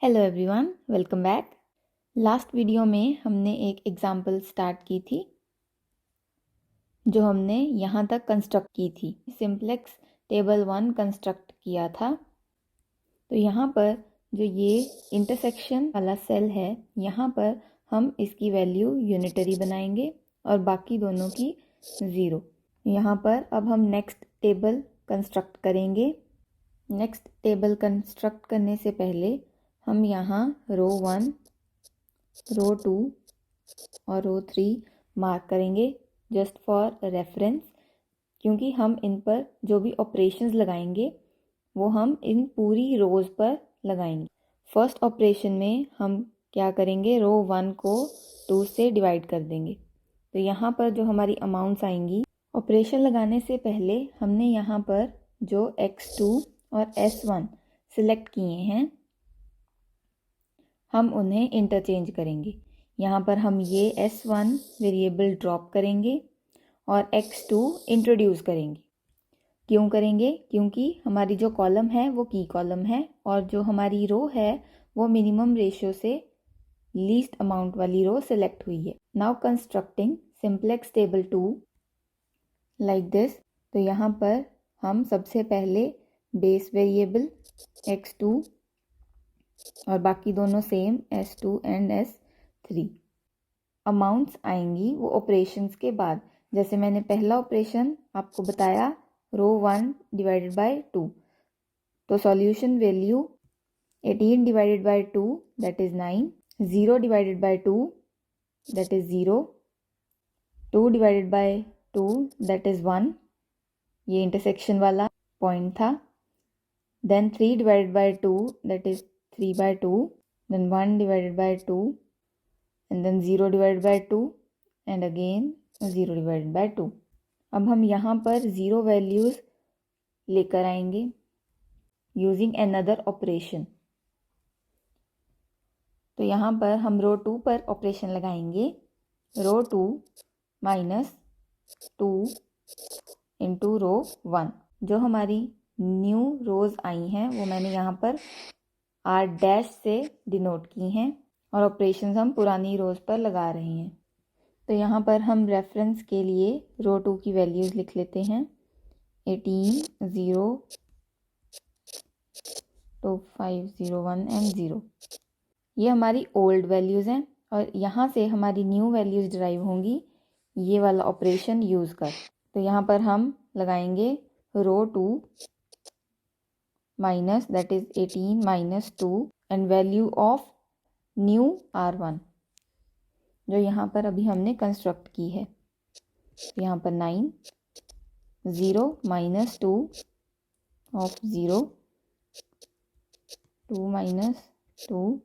Hello everyone, welcome back. Last video में हमने एक एग्जाम्पल स्टार्ट की थी जो हमने यहाँ तक कंस्ट्रक्ट की थी। सिंप्लेक्स टेबल 1 कंस्ट्रक्ट किया था। तो यहाँ पर जो ये इंटरसेक्शन वाला सेल है, यहाँ पर हम इसकी वैल्यू यूनिटरी बनाएंगे और बाकी दोनों की 0। यहाँ पर अब हम नेक्स्ट टेबल कंस्ट्रक्ट करेंगे। नेक्स्ट टेबल कंस्ट्रक्ट करने से पहले हम यहाँ रो 1, रो 2 और रो 3 मार्क करेंगे जस्ट फॉर रेफरेंस, क्योंकि हम इन पर जो भी ऑपरेशंस लगाएंगे वो हम इन पूरी रोज़ पर लगाएंगे। फर्स्ट ऑपरेशन में हम क्या करेंगे, रो 1 को 2 से डिवाइड कर देंगे। तो यहाँ पर जो हमारी अमाउंट्स आएंगी, ऑपरेशन लगाने से पहले हमने यहाँ पर जो x2 और s1 सिलेक्ट किए हैं हम उन्हें इंटरचेंज करेंगे। यहाँ पर हम ये s1 वेरिएबल ड्रॉप करेंगे और x2 इंट्रोड्यूस करेंगे। क्यों करेंगे? क्योंकि हमारी जो कॉलम है वो की कॉलम है और जो हमारी रो है वो मिनिमम रेशियो से लीस्ट अमाउंट वाली रो सिलेक्ट हुई है। Now constructing simplex table 2 like this. तो यहाँ पर हम सबसे पहले बेस वेरिएबल x2 और बाकी दोनों same s2 and s3 amounts आएंगी वो ऑपरेशंस के बाद। जैसे मैंने पहला ऑपरेशन आपको बताया, रो 1 डिवाइडेड बाय 2, तो solution value 18 divided by 2 that is 9, 0 divided by 2 that is 0, 2 divided by 2 that is 1, ये इंटरसेक्शन वाला पॉइंट था। Then 3 divided by 2 that is 3 by 2, then 1 divided by 2, and then 0 divided by 2, and again 0 divided by 2. अब हम यहाँ पर 0 values लेकर आएंगे using another operation. तो यहाँ पर हम रो 2 पर ऑपरेशन लगाएंगे, रो 2 माइनस 2 इंटू रो 1। जो हमारी न्यू रोज़ आई हैं वो मैंने यहाँ पर आर डैश से डिनोट की हैं और ऑपरेशंस हम पुरानी रोज़ पर लगा रहे हैं। तो यहाँ पर हम रेफरेंस के लिए रो 2 की वैल्यूज़ लिख लेते हैं, 18, 0, 2, 5, 0, 1 एंड 0। ये हमारी ओल्ड वैल्यूज़ हैं और यहाँ से हमारी न्यू वैल्यूज़ ड्राइव होंगी ये वाला ऑपरेशन यूज़ कर। तो यहाँ पर हम लगाएंगे रो 2 minus that is 18 minus 2 and value of new R1 जो यहाँ पर अभी हमने कंस्ट्रक्ट की है। तो यहाँ पर 9, 0 minus 2 of 0, 2 minus 2,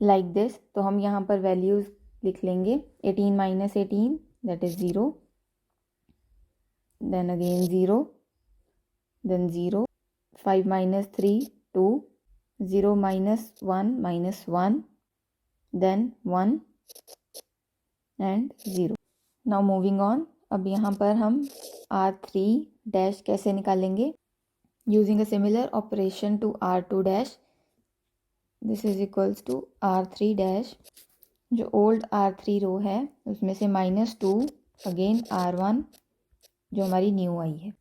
like this. तो हम यहाँ पर वैल्यूज़ लिख लेंगे, 18 minus 18 that is 0, then again 0, then 0, 5 minus 3, 2, 0 minus 1 minus 1, then 1 and 0. Now moving on, अब यहाँ पर हम R3 डैश कैसे निकालेंगे? Using a similar operation to R2 dash, this is equals to R3 dash। जो ओल्ड R3 रो है उसमें से -2 अगेन R1 जो हमारी न्यू आई है।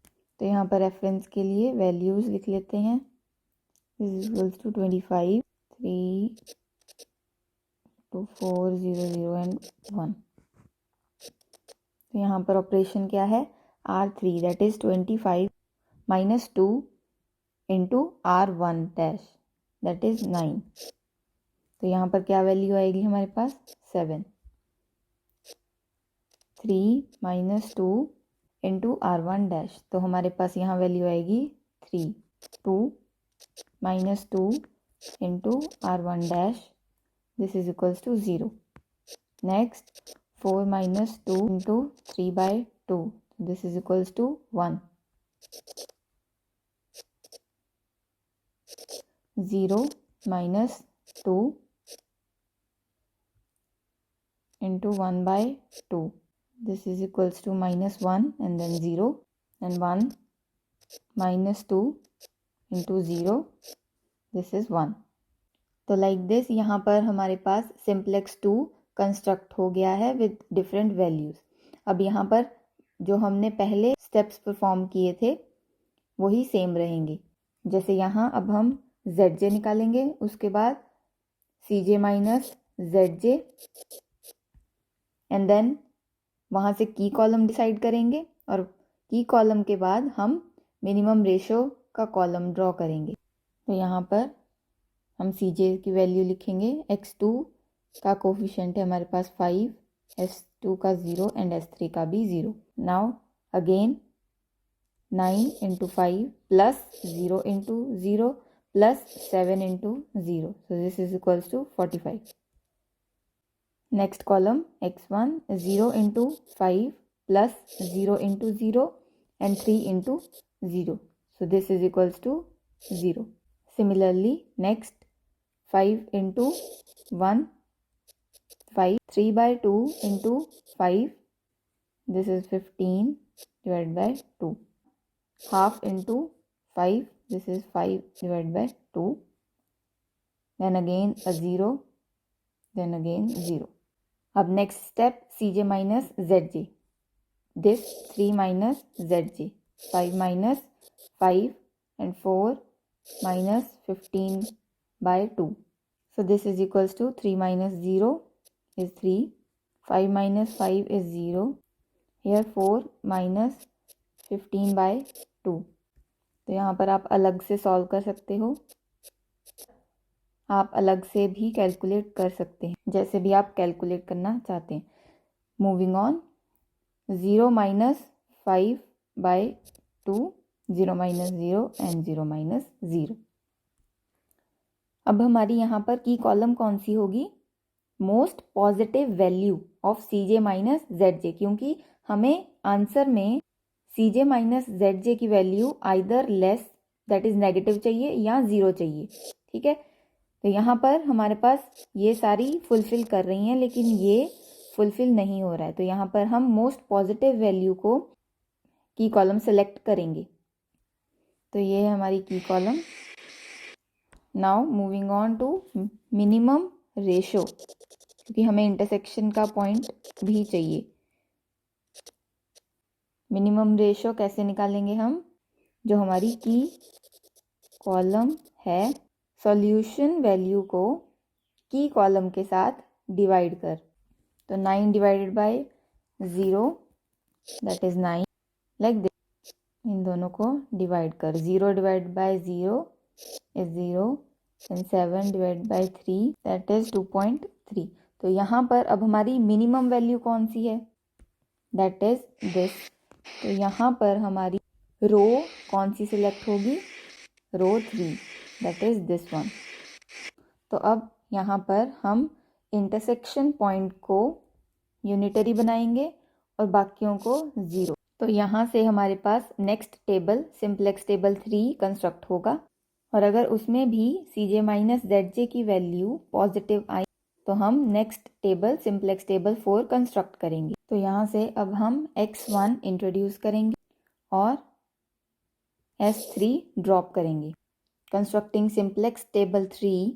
तो यहाँ पर रेफरेंस के लिए वैल्यूज़ लिख लेते हैं, this is equals to 25, 3, 2, 4, 0, 0 and 1। तो यहाँ पर ऑपरेशन क्या है, R3 that is 25 minus 2 into R1 dash that is 9। तो यहाँ पर क्या वैल्यू आएगी हमारे पास, 7, 3 माइनस 2 इंटू R1 डैश, तो हमारे पास यहाँ वैल्यू आएगी 3, 2 minus 2 into R1 dash, this is equals to 0। Next 4 minus 2 into 3 by 2, this is equals to 1, 0 minus 2 into 1 by 2, this is equals to -1 and then 0 and 1 -2 into 0, this is 1। तो like this यहाँ पर हमारे पास simplex 2 construct हो गया है with different values. अब यहाँ पर जो हमने पहले स्टेप्स परफॉर्म किए थे वही सेम रहेंगे। जैसे यहाँ अब हम ZJ निकालेंगे, उसके बाद CJ minus ZJ, and then वहाँ से की कॉलम डिसाइड करेंगे और की कॉलम के बाद हम मिनिमम रेशो का कॉलम ड्रॉ करेंगे। तो यहाँ पर हम CJ की वैल्यू लिखेंगे। X2 का कोफिशिएंट है हमारे पास 5, S2 का 0 एंड S3 का भी 0। Now again 9 into 5 plus 0 into 0 plus 7 into 0, so this is equals to 45. Next column x1 0 into 5 plus 0 into 0 and 3 into 0, so this is equals to 0. Similarly next 5 into 1 5, 3 by 2 into 5, this is 15 divided by 2, half into 5, this is 5 divided by 2, then again a 0, then again 0. अब next step CJ minus ZJ, this 3 minus ZJ, 5 minus 5 and 4 minus 15 by 2, so this is equals to 3 minus 0 is 3, 5 minus 5 is 0, here 4 minus 15 by 2। तो यहाँ पर आप अलग से solve कर सकते हो, आप अलग से भी कैलकुलेट कर सकते हैं, जैसे भी आप कैलकुलेट करना चाहते हैं। Moving on, 0 minus 5 by 2, 0 minus 0 and 0 minus 0। अब हमारी यहाँ पर की कॉलम कौन सी होगी? Most positive value of CJ minus ZJ, क्योंकि हमें आंसर में CJ माइनस ZJ की value either less that is negative चाहिए या 0 चाहिए। ठीक है, तो यहाँ पर हमारे पास ये सारी फुलफिल कर रही हैं, लेकिन ये फुलफिल नहीं हो रहा है, तो यहाँ पर हम मोस्ट पॉजिटिव वैल्यू को की कॉलम सेलेक्ट करेंगे। तो ये है हमारी key column. Now moving on to minimum ratio, क्योंकि हमें इंटरसेक्शन का पॉइंट भी चाहिए। मिनिमम रेशो कैसे निकालेंगे हम? जो हमारी की कॉलम है, सॉल्यूशन वैल्यू को की कॉलम के साथ डिवाइड कर, तो 9 divided by 0 that is 9, like this. इन दोनों को डिवाइड कर, 0 divide by 0 is 0 and 7 divide by 3 that is 2.3। तो यहाँ पर अब हमारी मिनिमम वैल्यू कौन सी है? That is this. तो यहाँ पर हमारी रो कौन सी सिलेक्ट होगी? रो 3, दैट इज दिस वन। तो अब यहाँ पर हम इंटरसेक्शन पॉइंट को यूनिटरी बनाएंगे और बाकियों को 0। तो यहाँ से हमारे पास next table simplex table 3 construct होगा, और अगर उसमें भी CJ माइनस ZJ की वैल्यू पॉजिटिव आई तो हम next table simplex table 4 construct करेंगे। तो यहाँ से अब हम x1 इंट्रोड्यूस करेंगे और S3 ड्रॉप करेंगे, constructing simplex table 3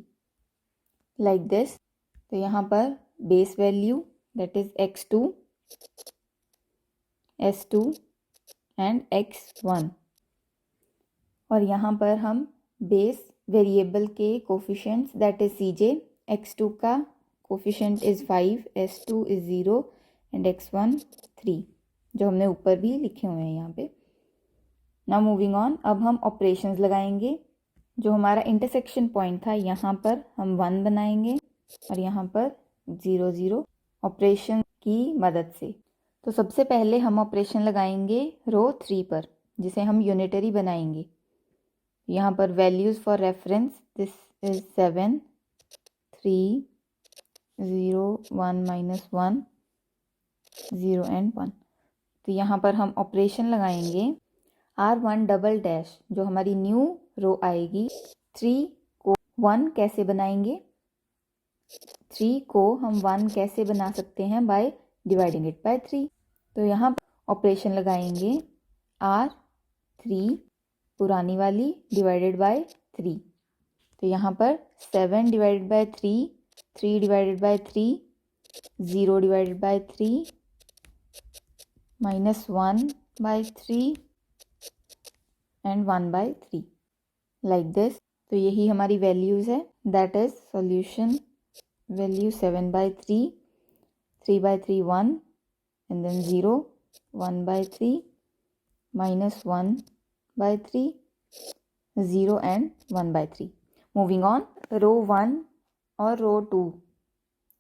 like this. तो यहाँ पर base value that is x2, S2 and x1, और यहाँ पर हम बेस वेरिएबल के coefficients that is CJ, x2 का coefficient is 5, S2 is 0 and x1 3, जो हमने ऊपर भी लिखे हुए हैं यहाँ पे। नाउ मूविंग ऑन, अब हम ऑपरेशंस लगाएंगे। जो हमारा इंटरसेक्शन पॉइंट था यहाँ पर हम 1 बनाएंगे और यहाँ पर 0 0 ऑपरेशन की मदद से। तो सबसे पहले हम ऑपरेशन लगाएंगे रो 3 पर, जिसे हम यूनिटरी बनाएंगे। यहाँ पर values for reference, this is 7 3 0 1 minus 1 0 and 1। तो यहाँ पर हम ऑपरेशन लगाएंगे R1 डबल डैश, जो हमारी न्यू रो आएगी। 3 को 1 कैसे बनाएंगे? 3 को हम 1 कैसे बना सकते हैं? By dividing it by 3। तो यहाँ ऑपरेशन लगाएंगे R3 पुरानी वाली डिवाइडेड बाय 3। तो यहाँ पर 7 divided by 3, 3 divided by 3, 0 divided by 3, -1 by 3 and 1 by 3 like this. तो यही हमारी वैल्यूज़ है, that is solution value 7 by 3, 3 by 3 1 and then 0, 1 by 3, -1 by 3, 0 and 1 by 3। Moving on, row 1 और रो 2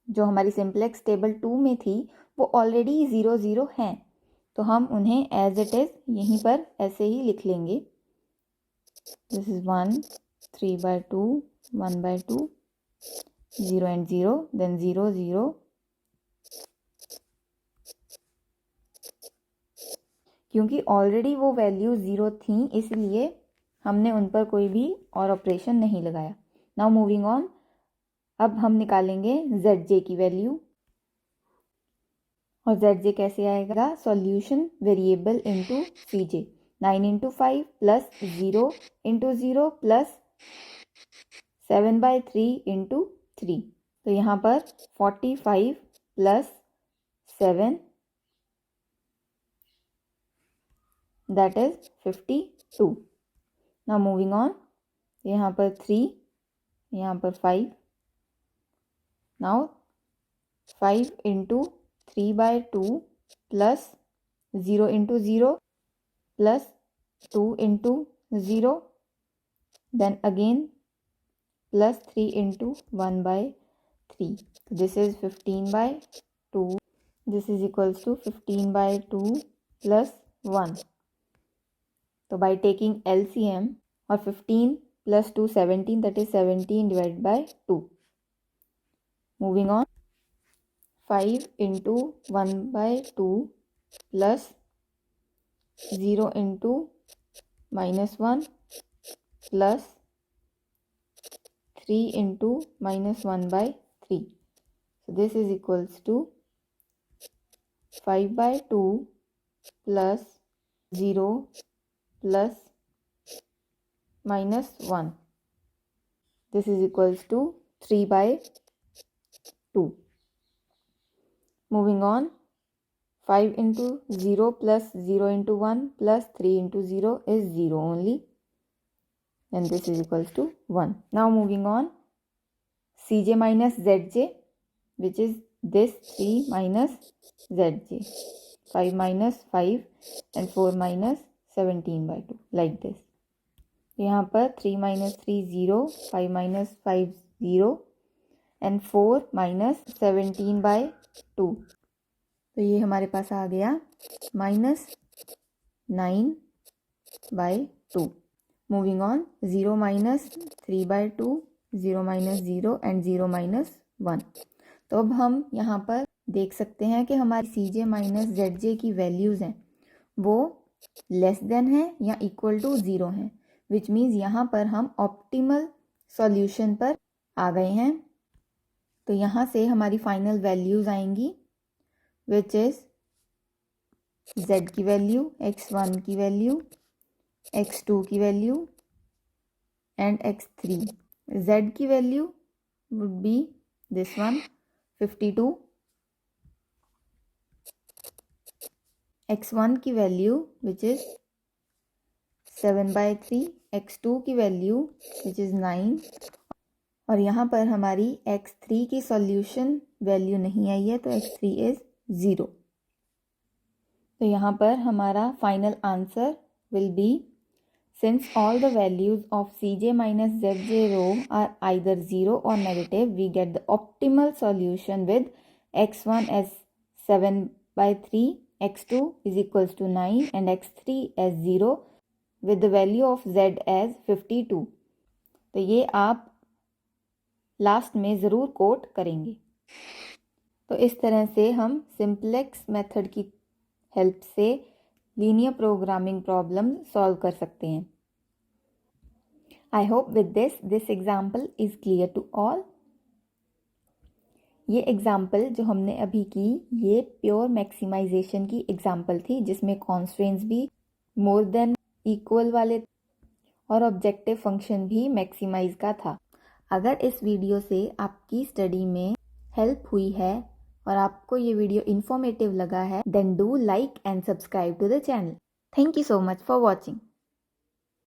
जो हमारी सिंप्लेक्स टेबल 2 में थी वो ऑलरेडी 0 0 हैं, तो हम उन्हें एज इट इज़ यहीं पर ऐसे ही लिख लेंगे। This is 1, 3 by 2, 1 by 2, 0 and 0, then 0 0। क्योंकि ऑलरेडी वो वैल्यू 0 थी इसलिए हमने उन पर कोई भी और ऑपरेशन नहीं लगाया। नाउ मूविंग ऑन, अब हम निकालेंगे ZJ की वैल्यू। और ZJ कैसे आएगा? Solution variable into CJ, 9 into 5 plus 0 into 0 plus 7 by 3 into 3। तो यहाँ पर 45 plus 7 that is 52। Now moving on, यहाँ पर 3, यहाँ पर 5। Now 5 into 3 by 2 plus 0 into 0 plus 2 into 0, then again plus 3 into 1 by 3। This is 15 by 2, this is equals to 15 by 2 plus 1। तो by taking LCM, और 15 plus 2 17, that is 17 divided by 2। Moving on, 5 into 1 by 2 plus 0 into -1 plus 3 into -1 by 3। So this is equals to 5 by 2 plus 0 plus -1. This is equals to 3 by 2. Moving on, 5 into 0 plus 0 into 1 plus 3 into 0 is 0 only, and this is equals to 1. Now moving on, CJ minus ZJ, which is this 3 minus ZJ, 5 minus 5 and 4 minus 17 by 2, like this. यहाँ पर 3 minus 3 0, 5 minus 5 0 and 4 minus 17 by 2. तो ये हमारे पास आ गया -9 by 2. Moving on, 0 minus 3 by 2, 0 minus 0 and 0 minus 1. तो अब हम यहाँ पर देख सकते हैं कि हमारी CJ माइनस ZJ की वैल्यूज़ हैं वो लेस देन है या इक्वल टू 0 हैं, विच मीन्स यहाँ पर हम ऑप्टिमल सॉल्यूशन पर आ गए हैं। तो यहाँ से हमारी फाइनल वैल्यूज़ आएंगी, विच इज़ Z की वैल्यू, X1 की वैल्यू, X2 की वैल्यू एंड X3. Z की value would be this one, 52. X1 की value which is 7 by 3, X2 की वैल्यू विच इज़ 9, और यहाँ पर हमारी X3 की सॉल्यूशन वैल्यू नहीं आई है तो X3 इज़ 0. तो यहाँ पर हमारा final answer will be, since all the values of CJ minus ZJ row are either 0 or negative, we get the optimal solution with X1 as 7 by 3, X2 is equals to 9 and X3 as 0 with the value of Z as 52. तो ये आप last में ज़रूर coat करेंगे। तो इस तरह से हम सिंप्लेक्स मेथड की हेल्प से लीनियर प्रोग्रामिंग प्रॉब्लम सॉल्व कर सकते हैं। I hope with this example is clear to all. ये एग्जाम्पल जो हमने अभी की ये प्योर मैक्सिमाइजेशन की एग्जाम्पल थी, जिसमें कॉन्स्ट्रेंट्स भी मोर देन इक्वल वाले और ऑब्जेक्टिव फंक्शन भी मैक्सिमाइज का था। अगर इस वीडियो से आपकी स्टडी में हेल्प हुई है और आपको ये वीडियो इन्फॉर्मेटिव लगा है, then do like and subscribe to the channel. Thank you so much for watching.